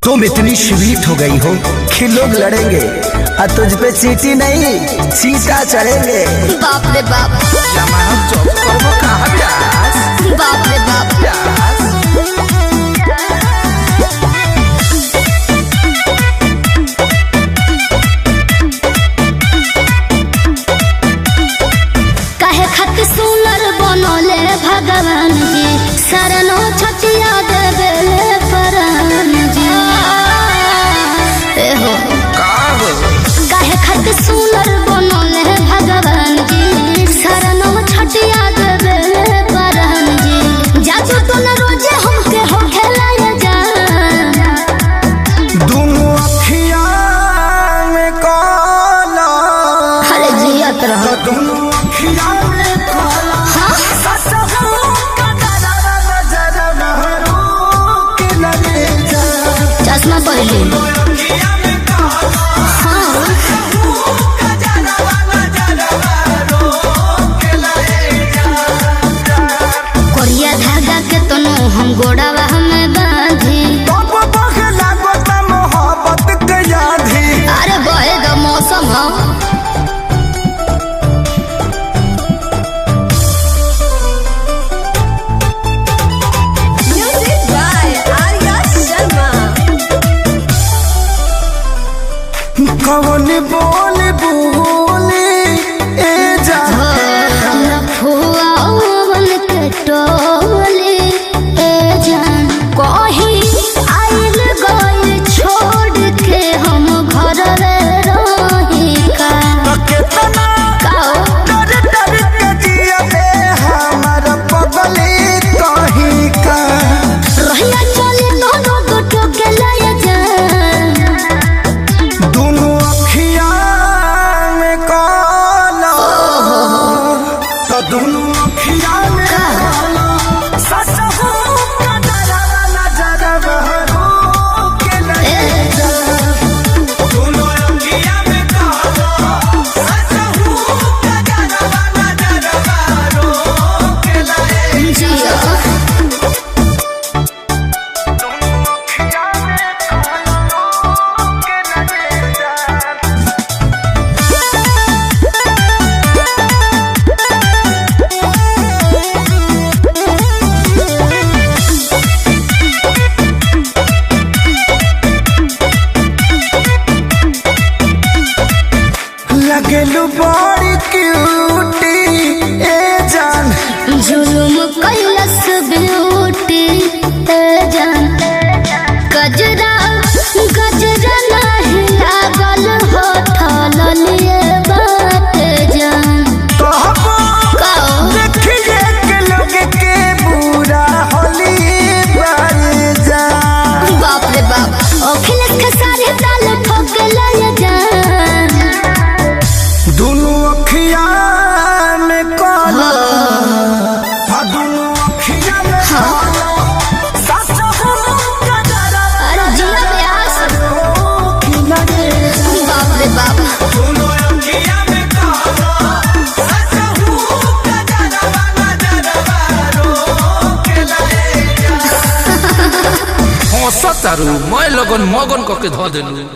तुम इतनी स्वीट हो गई हो कि लोग लड़ेंगे और तुझ पे चीटी नहीं चीटा चढ़ेंगे। बाप रे बाप जमानत चौक करबो कहां ब्यास। बाप रे बाप काहे खातिर सुनर बनले भगवान जी शरणो छटिया देबे परान जी। एहो काहे खातिर सुनर बनले भगवान जी शरणो छटिया देबे परान जी। जादू तो न रोजे हमके हो खेलाया जा दोनों अखियां में काला। अरे जियत रहो दोनों अखियां में काला। हाँ चश्मा पहले कोरिया धागा के तनो हम गोड़ावा हमें बांधी। मोहब्बत के यादी अरे बहेगा मौसम हम कौन बोल बोले ए जा लफुआवन के टोले ए जान कहीं आइल गइल छोड़ के हम घर रही का। कितना काओ डर डर के जिया दे हमारा पगली कहीं का। रहिया चले दोनों गोटो के लाया जान दोनों अखियां में काला। तो दोनों अखियां में काला। सच हो कदरा नजर बहरो के लगे जा। दोनों अखियां में काला। सच हो कदरा नजर बहरो के लगे जा। जिया लगेलू बड़ी क्यूटी ए जान। जुलुम कैलस ब्यूटी ए जान गजरा गजरा नहीं लागल होठल लिए बात जान। काओ देखिए के लोग के बुरा होली बार जान। बाप रे बाप अखिलेश के सारे ताल ठोक लाया जान। दोनों अखियां में काला। दोनों अखियां में काला। सच हो कदरा अरे जिया ब्यास की लगे जा। बाप रे बाप दोनों अखियां में काला। सच हो कदरा नजर बहरो के लगे जा। हंसा तारू मैं लगन मगन करके धो देलू।